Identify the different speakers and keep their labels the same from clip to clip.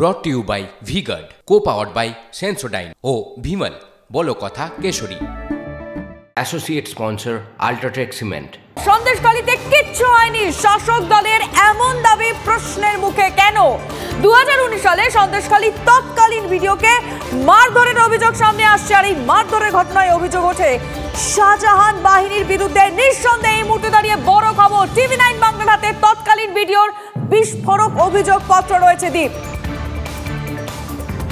Speaker 1: ব্রট to you by V-Guard, co-powered by Sensodyne ও ভিমল বলো কথা কেশরী। Associate sponsor UltraTech Cement.
Speaker 2: সন্দেশখালীতে কিচ্ছু হয়নি, শাসক দলের এমন দাবি প্রশ্নের মুখে কেন? 2019 সালে সন্দেশখালী তৎকালীন ভিডিওকে মারধরের অভিযোগ সামনে আসছে, আর এই মারধরের ঘটনায় অভিযোগ ওঠে শাহজাহান বাহিনীর বিরুদ্ধে। নিঃসন্দেহে এই মুহূর্তে দাঁড়িয়ে বড় খবর, TV9 বাংলার হাতে তৎকালীন ভিডিওর বিস্ফোরক অভিযোগপত্র রয়েছে। দীপ,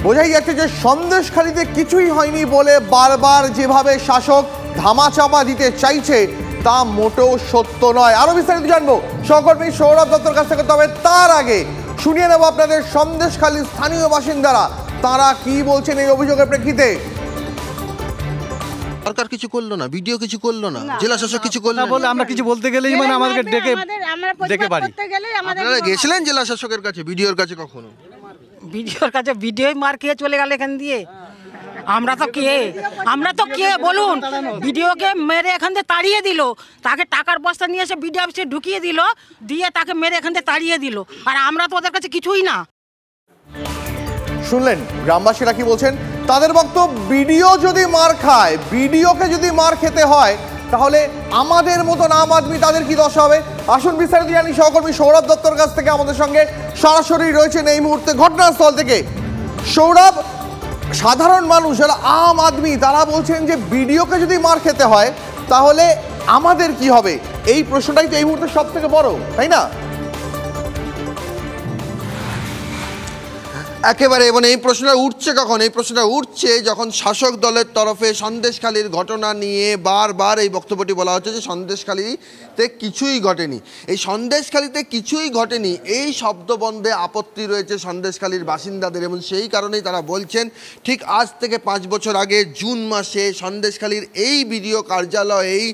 Speaker 3: বোঝাই যাচ্ছে যে সন্দেশখালীতে কিছুই হয়নি বলে বারবার যেভাবে শাসক ধামাচাপা দিতে চাইছে তা মোটেও সত্য নয়। আরো বিস্তারিত জানবো সহকর্মী সৌরভ দত্তর কাছ থেকে, তবে তার আগে শুনিয়ে নেব আপনাদের সন্দেশখালীর স্থানীয় বাসিন্দারা তারা কি বলছেন এই অভিযোগের প্রেক্ষিতে।
Speaker 4: সরকার কিছু করলো না, ভিডিও কিছু করলো না, জেলা শাসক কিছু করলো না
Speaker 5: বলে আমরা কিছু বলতে গেলেই মানে আমাদেরকে ডেকে বাড়ি।
Speaker 4: আপনারা গেছিলেন জেলা শাসকের কাছে, ভিডিওর কাছে? কখনো
Speaker 6: ভিডিওর কাছে ভিডিওই মার খেয়ে চলে গেল এখান দিয়ে। আমরা তো কে বলুন? ভিডিওকে মেরে এখান থেকে তাড়িয়ে দিল, তাকে টাকার বস্তা নিয়ে এসে ভিডিও অফিসে ঢুকিয়ে দিল, দিয়ে তাকে মেরে এখান থেকে তাড়িয়ে দিল, আর আমরা তো ওদের কাছে কিছুই না।
Speaker 3: শুনলেন গ্রামবাসীরা কি বলছেন? তাদের বক্তব্য, ভিডিও যদি মার খায়, ভিডিওকে যদি মার খেতে হয়, তাহলে আমাদের মতন আম আদমি তাদের কি দশা হবে? আসুন বিস্তারিত জানি সহকর্মী সৌরভ দত্তর কাছ থেকে। আমাদের সঙ্গে সরাসরি রয়েছেন এই মুহূর্তে ঘটনাস্থল থেকে সৌরভ। সাধারণ মানুষ যারা আম আদমি তারা বলছেন যে ভিডিওকে যদি মার খেতে হয় তাহলে আমাদের কি হবে? এই প্রশ্নটাই তো এই মুহূর্তে সব থেকে বড়, তাই না?
Speaker 4: একেবারে। এবং এই প্রশ্নটা উঠছে কখন? এই প্রশ্নটা উঠছে যখন শাসক দলের তরফে সন্দেশখালীর ঘটনা নিয়ে বারবার এই বক্তব্যটি বলা হচ্ছে যে সন্দেশখালীতে কিছুই ঘটেনি। এই সন্দেশখালীতে কিছুই ঘটেনি এই শব্দবন্ধে আপত্তি রয়েছে সন্দেশখালীর বাসিন্দাদের, এবং সেই কারণেই তারা বলছেন ঠিক আজ থেকে 5 বছর আগে জুন মাসে সন্দেশখালীর এই ভিডিও কার্যালয়েই,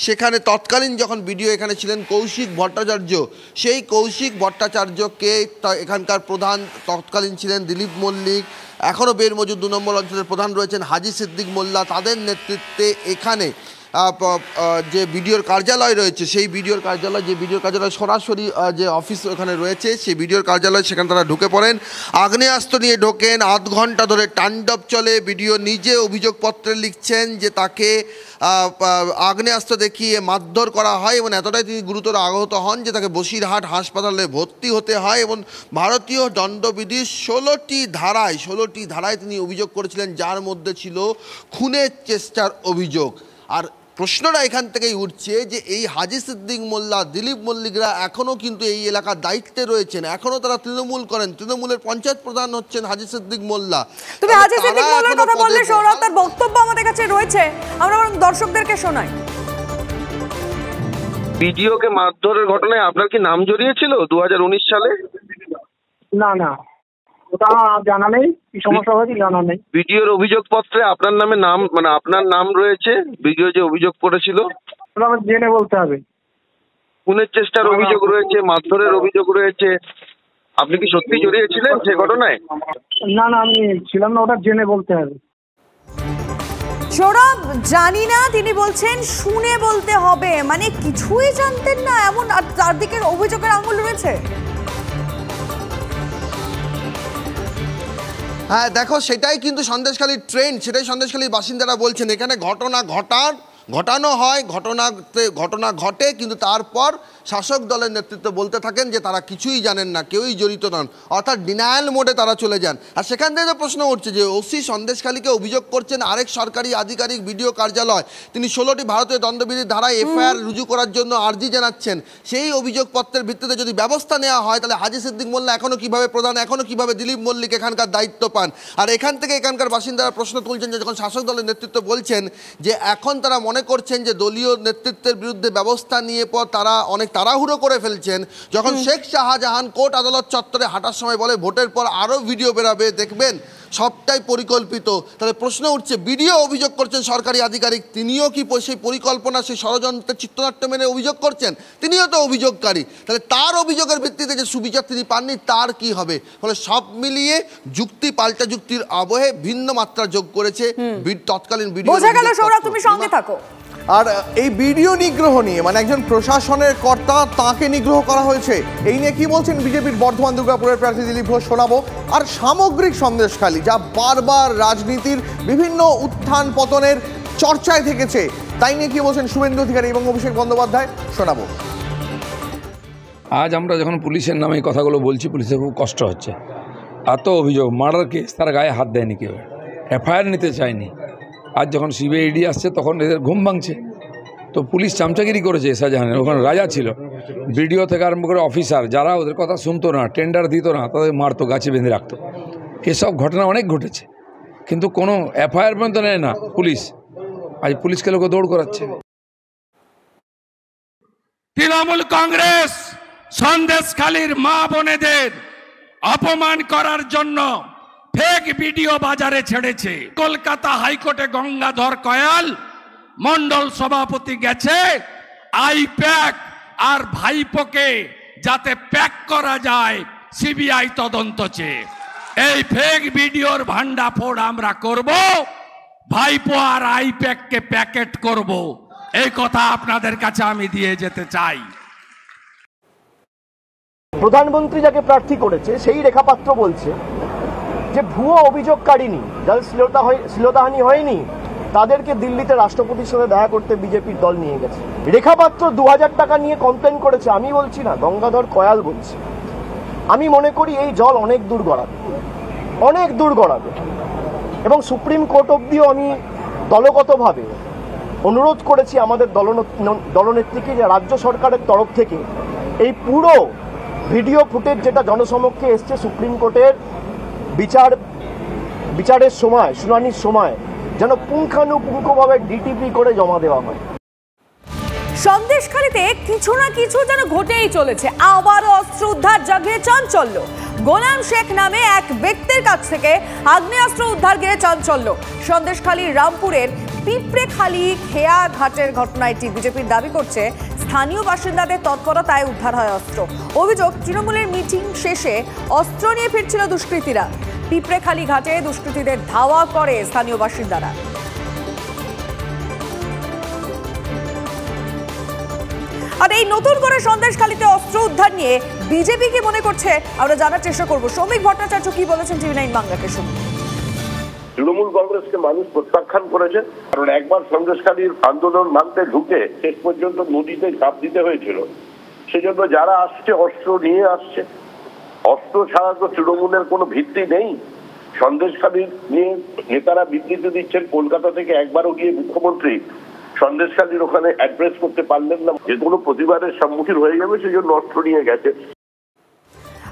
Speaker 4: সেখানে তৎকালীন যখন ভিডিও এখানে ছিলেন কৌশিক ভট্টাচার্য, সেই কৌশিক ভট্টাচার্যকে এখানকার প্রধান তৎকালীন ছিলেন দিলীপ মল্লিক, এখনও বের মজুদ 2 নম্বর অঞ্চলের প্রধান রয়েছেন হাজি সিদ্দিক মোল্লা, তাদের নেতৃত্বে এখানে যে ভিডিওর কার্যালয় রয়েছে, সেই ভিডিওর কার্যালয়, যে ভিডিওর কার্যালয় সরাসরি যে অফিস ওখানে রয়েছে, সেই ভিডিওর কার্যালয়, সেখানে তারা ঢুকে পড়েন, আগ্নেয়াস্ত্র নিয়ে ঢোকেন, আধ ঘন্টা ধরে তাণ্ডব চলে। ভিডিও নিজে অভিযোগপত্রে লিখছেন যে তাকে আগ্নেয়াস্ত্র দেখিয়ে মারধর করা হয়, এবং এতটাই তিনি গুরুতর আহত হন যে তাকে বসিরহাট হাসপাতালে ভর্তি হতে হয়, এবং ভারতীয় দণ্ডবিধির 16টি ধারায় তিনি অভিযোগ করেছিলেন, যার মধ্যে ছিল খুনের চেষ্টার অভিযোগ। আর প্রশ্নটা এখান থেকেই উঠছে যে এই হাজি সিদ্দিক মোল্লা, দিলীপ মল্লিকরা এখনও কিন্তু এই এলাকার দায়িত্বে রয়েছেন, এখনও তারা তৃণমূল করেন, তৃণমূলের পঞ্চায়েত প্রধান হচ্ছেন হাজি সিদ্দিক মোল্লা।
Speaker 2: তুমি হাজি সিদ্দিক মোল্লার কথা বললে সৌরভ, তার বক্তব্য আমাদের কাছে রয়েছে, আমরা দর্শকদেরকে শোনাই।
Speaker 7: ভিডিওকে মারধরের ঘটনায় আপনার কি নাম জড়িয়েছিল 2019 সালে?
Speaker 8: না, ওটা জানা নেই, কি সমস্যা হয়েছিল জানা নেই।
Speaker 7: ভিডিওর অভিযোগপত্রে আপনার নামে মানে আপনার নাম রয়েছে, ভিডিও যে অভিযোগ করেছিল।
Speaker 8: আমার জেনে বলতে হবে।
Speaker 7: খুনের চেষ্টার অভিযোগ রয়েছে, মারধরের অভিযোগ রয়েছে, আপনি কি সত্যি জড়িয়েছিলেন সে ঘটনায়?
Speaker 8: না, আমি ছিলাম না, ওটা জেনে বলতে হবে।
Speaker 2: সৌরভ, জানি না, তিনি বলছেন শুনে বলতে হবে, মানে কিছুই জানতেন না এমন চারদিকের অভিযোগের আঙুল রয়েছে।
Speaker 4: হ্যাঁ দেখো, সেটাই কিন্তু সন্দেশখালীর ট্রেন্ড, সেটাই সন্দেশখালীর বাসিন্দারা বলছেন। এখানে ঘটানো হয়, ঘটনা ঘটে, কিন্তু তারপর শাসক দলের নেতৃত্ব বলতে থাকেন যে তারা কিছুই জানেন না, কেউই জড়িত নন, অর্থাৎ ডিনায়াল মোডে তারা চলে যান। আর সেখান থেকে যে প্রশ্ন উঠছে যে ওসি সন্দেশখালীকে অভিযোগ করছেন আরেক সরকারি আধিকারিক ভিডিও কার্যালয়, তিনি 16টি ভারতীয় দণ্ডবিধির ধারায় FIR রুজু করার জন্য আর্জি জানাচ্ছেন। সেই অভিযোগপত্রের ভিত্তিতে যদি ব্যবস্থা নেওয়া হয়, তাহলে হাজি সিদ্দিক মোল্লা এখনও কীভাবে প্রধান, এখনও কীভাবে দিলীপ মল্লিক এখানকার দায়িত্ব পান? আর এখান থেকে এখানকার বাসিন্দারা প্রশ্ন তুলছেন যে যখন শাসক দলের নেতৃত্ব বলছেন যে এখন তারা মনে করছেন যে দলীয় নেতৃত্বের বিরুদ্ধে ব্যবস্থা নিয়ে পর তারা অনেক তাড়াহুড়ো করে ফেলছেন, যখন শেখ শাহজাহান কোর্ট আদালত চত্বরে হাঁটার সময় বলে ভোটের পর আরও ভিডিও বেরাবে, দেখবেন সবটাই পরিকল্পিত, তাহলে প্রশ্ন উঠছে ভিডিও অভিযোগ করছেন সরকারি আধিকারিক, তিনিও কি সেই পরিকল্পনা, সেই ষড়যন্ত্রের চিত্রনাট্য মেনে অভিযোগ করছেন? তিনিও তো অভিযোগকারী, তাহলে তার অভিযোগের ভিত্তিতে যে সুবিচার তিনি পাননি তার কি হবে? ফলে সব মিলিয়ে যুক্তি পাল্টা যুক্তির আবহে ভিন্ন মাত্রা যোগ করেছে তৎকালীন ভিডিও।
Speaker 2: বোঝা গেল সৌরভ, তুমি সঙ্গে থাকো।
Speaker 3: আর এই ভিডিও নিগ্রহ নিয়ে মানে একজন প্রশাসনের কর্তা তাকে নিগ্রহ করা হয়েছে, এই নিয়ে কি বলছেন বিজেপির বর্ধমান দুর্গাপুরের প্রার্থী দিলীপ ঘোষ শোনাবো। আর সামগ্রিক সন্দেশখালী যা বারবার রাজনীতির বিভিন্ন উত্থান পতনের চর্চায় থেকেছে, তাই নিয়ে কি বলছেন শুভেন্দু অধিকারী এবং অভিষেক বন্দ্যোপাধ্যায়, শোনাবো।
Speaker 9: আজ আমরা যখন পুলিশের নামে এই কথাগুলো বলছি, পুলিশের খুব কষ্ট হচ্ছে। এত অভিযোগ, মার্ডার কেস, তার গায়ে হাত দেয়নি কেউ, এফআইআর নিতে চায়নি। আজ যখন সিবিআইডি আসছে তখন এদের ঘুম ভাঙছে। তো পুলিশ চামচাগিরি করেছে শাহজাহানের, ওখানে রাজা ছিল, বিডিও থেকে আরম্ভ করে অফিসার যারা ওদের কথা শুনতো না, টেন্ডার দিত না, তাদের মারতো, গাছে বেঁধে রাখতো। এসব ঘটনা অনেক ঘটেছে, কিন্তু কোনো এফআইআর পর্যন্ত নেয় না পুলিশ। আজ পুলিশকে লোক দৌড় করাচ্ছে।
Speaker 10: তৃণমূল কংগ্রেস সন্দেশখালীর মা বোনেদের অপমান করার জন্য ফেক ভিডিও বাজারে ছেড়েছে। কলকাতা হাইকোর্টে গঙ্গাধর কয়াল মন্ডল সভাপতি গেছে আইপ্যাক আর ভাইপোকে যাতে প্যাক করা যায় সিবিআই তদন্ত চেয়ে। এই ফেক ভিডিওর ভান্ডাফোড় আমরা করব, ভাইপো আর আইপ্যাককে প্যাকেট করব, এই কথা আপনাদের কাছে আমি দিয়ে যেতে চাই।
Speaker 11: প্রধানমন্ত্রী যাকে প্রার্থী করেছে সেই রেখাপাত্র বলছে যে ভুয়ো অভিযোগকারিনী যাদের শ্লীলতাহানি হয়নি তাদেরকে দিল্লিতে রাষ্ট্রপতির সাথে দেখা করতে বিজেপির দল নিয়ে গেছে। রেখাপাত্র 2000 টাকা নিয়ে কমপ্লেন করেছে, আমি বলছি না, গঙ্গাধর কয়াল বলছে। আমি মনে করি এই জল অনেক দূর গড়াবে, অনেক দূর গড়াবে, এবং সুপ্রিম কোর্ট অব্দিও আমি দলগতভাবে অনুরোধ করেছি আমাদের দলনেত্রীকে যে রাজ্য সরকারের তরফ থেকে এই পুরো ভিডিও ফুটেজ যেটা জনসমক্ষে এসছে সুপ্রিম কোর্টের বিচারের সময়, শুনানির সময় যেন পুঙ্খানুপুঙ্খভাবে ডিটিপি করে জমা দেওয়া হয়।
Speaker 2: সন্দেশখালীতে কিছু না কিছু যেন ঘটেই চলেছে। আবারও অস্ত্র উদ্ধার জাগিয়ে চাঞ্চল্য। গোলাম শেখ নামে এক ব্যক্তির কাছ থেকে আগ্নেয়াস্ত্র উদ্ধার ঘিরে চাঞ্চল্য। সন্দেশখালীর রামপুরের পিঁপড়েখালী খেয়া ঘাটের ঘটনা এটি। বিজেপির দাবি করছে স্থানীয় বাসিন্দাদের তৎপরতায় উদ্ধার হয় অস্ত্র। অভিযোগ, তৃণমূলের মিটিং শেষে অস্ত্র নিয়ে ফিরছিল দুষ্কৃতীরা। পিঁপড়েখালী ঘাটে দুষ্কৃতীদের ধাওয়া করে স্থানীয় বাসিন্দারা। আর এই নতুন করে সন্দেশখালীতে অস্ত্র উদ্ধার নিয়ে বিজেপি কি মনে করছে আমরা জানার চেষ্টা করব। শ্রমিক ভট্টাচার্য কি বলেছেন টিভি9 বাংলাকে শুনুন।
Speaker 12: তৃণমূল কংগ্রেসকে মানুষ প্রত্যাখ্যান করেছে, কারণ একবার সন্দেশখালীর আন্দোলন মানতে ঢুকে শেষ পর্যন্ত নদীতে ঝাঁপ দিতে হয়েছিল। সেজন্য যারা আসছে অস্ত্র নিয়ে আসছে। অস্ত্র ছাড়া তো তৃণমূলের কোনো ভিত্তি নেই। সন্দেশখালী নিয়ে নেতারা বিবৃতি দিচ্ছেন, কলকাতা থেকে একবারও গিয়ে মুখ্যমন্ত্রী সন্দেশখালীর ওখানে অ্যাড্রেস করতে পারলেন না, যে কোনো প্রতিবাদের সম্মুখীন হয়ে যাবে, সেই জন্য অস্ত্র নিয়ে গেছে।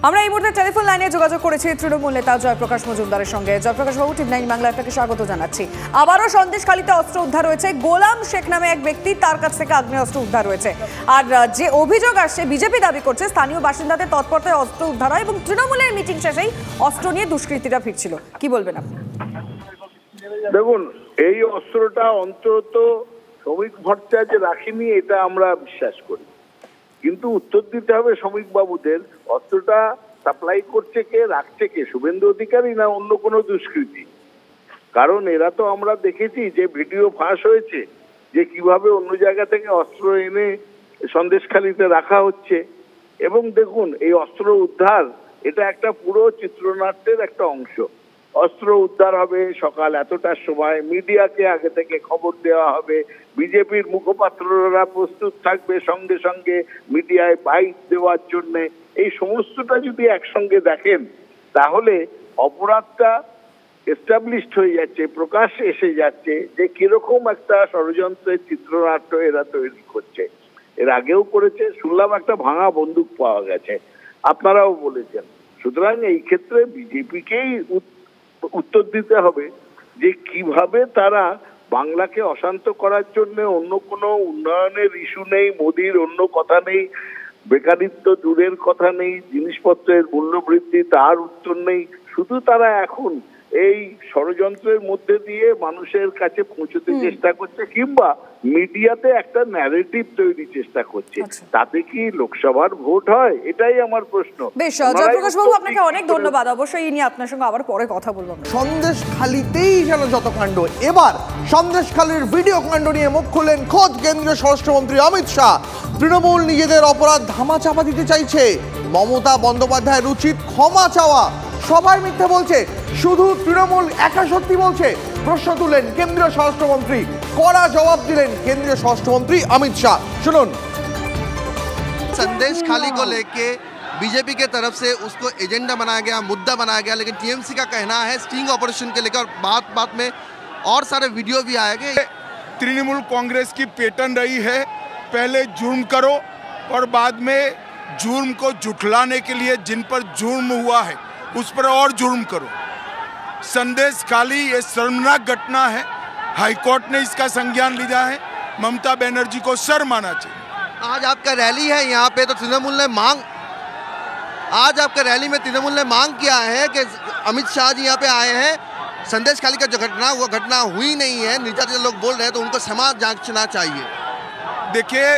Speaker 2: আমরা এই মুহূর্তে টেলিফোন লাইনে যোগাযোগ করেছি তৃণমূল নেতা জয়প্রকাশ মজুমদারের সঙ্গে। জয়প্রকাশ বাবু, টিভি9 বাংলা আপনাকে স্বাগত জানাচ্ছি। আবারও সন্দেশখালীতে অস্ত্র উদ্ধার হয়েছে। গোলাম শেখ নামে এক ব্যক্তি, তার কাছ থেকে আগ্নেয়াস্ত্র উদ্ধার হয়েছে। আর যে অভিযোগ আসছে, বিজেপি দাবি করছে স্থানীয় বাসিন্দাদের তৎপরতায় অস্ত্র উদ্ধার হয় এবং তৃণমূলের মিটিং শেষেই অস্ত্র নিয়ে দুষ্কৃতীরা ফিরছিল। কি বলবেন আপনি?
Speaker 13: দেখুন, এই অস্ত্রটা অন্তত শ্রমিক ভট্টাচার্য রাখেনি, এটা আমরা বিশ্বাস করি, কিন্তু উত্তর দিতে হবে শ্রমিক বাবুদের। অস্ত্রটা সাপ্লাই করছে কে, রাখছে কে, শুভেন্দু অধিকারী না অন্য কোনো দুষ্কৃতী? কারণ এরা তো আমরা দেখেছি যে ভিডিও ফাঁস হয়েছে যে কিভাবে অন্য জায়গা থেকে অস্ত্র এনে সন্দেশখালীতে রাখা হচ্ছে। এবং দেখুন, এই অস্ত্র উদ্ধার এটা একটা পুরো চিত্রনাট্যের একটা অংশ। অস্ত্র উদ্ধার হবে সকাল এতটার সময়, মিডিয়াকে আগে থেকে খবর দেওয়া হবে, বিজেপির মুখপাত্ররা প্রস্তুত থাকবে সঙ্গে সঙ্গে মিডিয়ায় বাইট দেওয়ার জন্য। এই সমস্তটা যদি একসঙ্গে দেখেন তাহলে অপরাধটা এস্টাবলিশড হয়ে যাচ্ছে, প্রকাশ্যে এসে যাচ্ছে যে কিরকম একটা ষড়যন্ত্রের চিত্রনাট্য এরা তৈরি করছে। এর আগেও করেছে, শুনলাম একটা ভাঙা বন্দুক পাওয়া গেছে, আপনারাও বলেছেন। সুতরাং এই ক্ষেত্রে বিজেপিকেই উত্তর দিতে হবে যে কিভাবে তারা বাংলাকে অশান্ত করার জন্য, অন্য কোনো উন্নয়নের ইস্যু নেই, মোদির অন্য কথা নেই, বেকারিত্ব দূরের কথা নেই, জিনিসপত্রের মূল্য বৃদ্ধি তার উত্তর নেই, শুধু তারা এখন এই ষড়যন্ত্রের মধ্যে দিয়ে মানুষের কাছে পৌঁছতে চেষ্টা করছে, কিংবা মিডিয়াতে একটা ন্যারেটিভ তৈরি চেষ্টা করছে। তাতে কি লোকসভার ভোট হয়? এটাই আমার প্রশ্ন।
Speaker 2: বেশ, জয়প্রকাশ বাবু আপনাকে অনেক ধন্যবাদ। অবশ্যই এই নিয়ে আপনার সঙ্গে আবার পরে কথা বলবো।
Speaker 3: সন্দেশখালিতেই যেন যত কাণ্ড, এবার সন্দেশখালির ভিডিও কাণ্ড নিয়ে মুখ খুললেন খোদ কেন্দ্রীয় স্বরাষ্ট্রমন্ত্রী অমিত শাহ। তৃণমূল নিজেদের অপরাধ ধামাচাপা দিতে চাইছে, মমতা বন্দ্যোপাধ্যায়ের উচিত ক্ষমা চাওয়া। সবাই মিথ্যে বলছে, শুধু তৃণমূল একা সত্যি বলছে, প্রশ্ন তুললেন কেন্দ্রীয় স্বরাষ্ট্রমন্ত্রী। কড়া জবাব দিলেন কেন্দ্রীয় স্বরাষ্ট্রমন্ত্রী অমিত শাহ। শুনুন।
Speaker 4: संदेश खाली को लेके बीजेपी के तरफ से उसको एजेंडा बनाया गया, मुद्दा बनाया गया, लेकिन टीएमसी का कहना है स्टिंग ऑपरेशन के लेकर बात बात में और सारे वीडियो भी आएंगे।
Speaker 10: तृणमूल कांग्रेस की पैटर्न रही है, पहले जुर्म करो और बाद में जुर्म को जुटलाने के लिए जिन पर जुर्म हुआ है उस पर और जुर्म करो। संदेश खाली ये शर्मनाक घटना है, हाईकोर्ट ने इसका संज्ञान लिया है, ममता बनर्जी को शर्म आना चाहिए।
Speaker 4: आज आपका रैली है यहाँ पे, तो तृणमूल ने आज आपका रैली में तृणमूल ने मांग किया है कि अमित शाह जी यहाँ पे आए हैं, संदेश खाली का जो घटना वो घटना हुई नहीं है, निर्यातित लोग बोल रहे हैं, तो उनको समाज जांचना चाहिए।
Speaker 10: देखिए,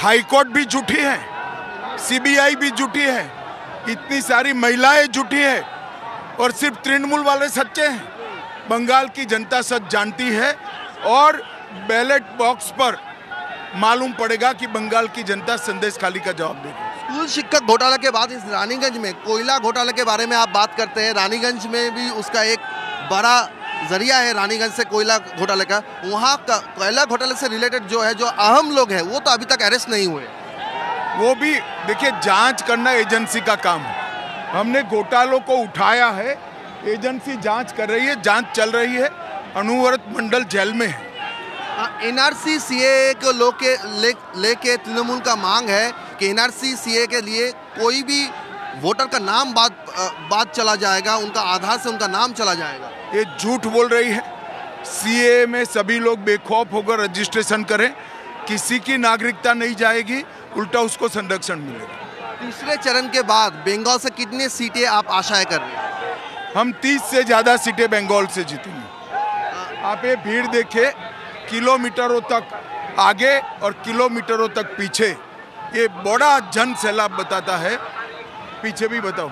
Speaker 10: हाईकोर्ट भी जुटी है, सीबीआई भी जुटी है, इतनी सारी महिलाएं जुटी है, और सिर्फ तृणमूल वाले सच्चे हैं। बंगाल की जनता सच जानती है, और बैलेट बॉक्स पर मालूम पड़ेगा कि बंगाल की जनता संदेश खाली का जवाब देगी।
Speaker 4: स्कूल शिक्षक घोटाला के बाद इस रानीगंज में कोयला घोटाले के बारे में आप बात करते हैं, रानीगंज में भी उसका एक बड़ा जरिया है, रानीगंज से कोयला घोटाले का। वहाँ का कोयला घोटाले से रिलेटेड जो है, जो अहम लोग हैं, वो तो अभी तक अरेस्ट नहीं हुए।
Speaker 10: वो भी देखिए, जांच करना एजेंसी का काम है। हमने घोटालों को उठाया है, एजेंसी जांच कर रही है, जांच चल रही है, अनुव्रत मंडल जेल में है।
Speaker 4: एनआरसी सीए को लेके तृणमूल का मांग है कि एनआरसी सीए के लिए कोई भी वोटर का नाम बाद चला जाएगा, उनका आधार से उनका नाम चला जाएगा।
Speaker 10: ये झूठ बोल रही है। सीए में सभी लोग बेखौफ होकर रजिस्ट्रेशन करें, किसी की नागरिकता नहीं जाएगी, उल्टा उसको संरक्षण मिलेगा।
Speaker 4: तीसरे चरण के बाद बंगाल से कितनी सीटें आप आशाएं कर रहे हैं?
Speaker 10: हम 30 से ज़्यादा सीटें बंगाल से जीतेंगे। आप ये भीड़ देखे, किलोमीटरों तक आगे और किलोमीटरों तक पीछे, ये बड़ा जन सैलाब बताता है। पीछे भी बताओ,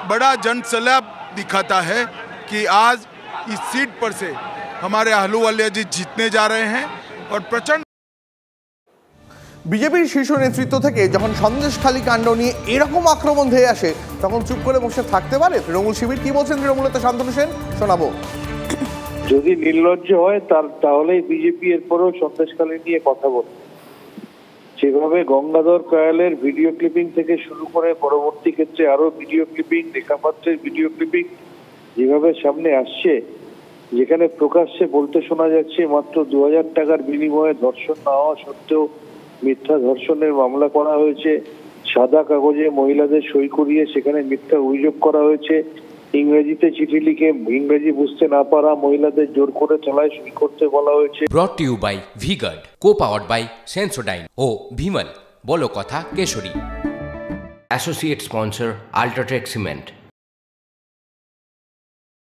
Speaker 10: बड़ा जन सैलाब दिखाता है कि आज इस सीट पर से हमारे अहलूवालिया जी जीतने जा रहे हैं, और प्रचंड।
Speaker 3: বিজেপির শীর্ষ নেতৃত্ব থেকে যখন সন্দেশখালি কাণ্ড নিয়ে এরকম আক্রমণ ধেয়ে আসে, তখন চুপ করে বসে থাকতে পারে তৃণমূল শিবির? কি বলছেন তৃণমূলের শান্তনু সেন, শোনাবো।
Speaker 13: যদি নির্লজ্জ হয় তাহলে বিজেপি এরপরেও সন্দেশখালি নিয়ে কথা বলবে। যেভাবে গঙ্গাধর কয়ালের ভিডিও ক্লিপিং থেকে শুরু করে পরবর্তী ক্ষেত্রে আরো ভিডিও ক্লিপিং, রেখাপাত্রের ভিডিও ক্লিপিং যেভাবে সামনে আসছে, যেখানে প্রকাশ্যে বলতে শোনা যাচ্ছে মাত্র 2000 টাকার বিনিময়ে ধর্ষণ না হওয়া সত্ত্বেও মিথ্যা ধর্ষণের মামলা করা হয়েছে, সাদা কাগজে মহিলাদের সই করিয়ে সেখানে মিথ্যা অভিযোগ করা হয়েছে, ইংরেজিতে চিঠি লিখে ইংরেজি বুঝতে না পারা মহিলাদের জোর করে তলায় সই করতে বলা হয়েছে।
Speaker 1: Brought to you by V-Guard, co-powered by Sensodyne ও ভিমল, বলো কথা কেশরী। Associate sponsor UltraTech cement.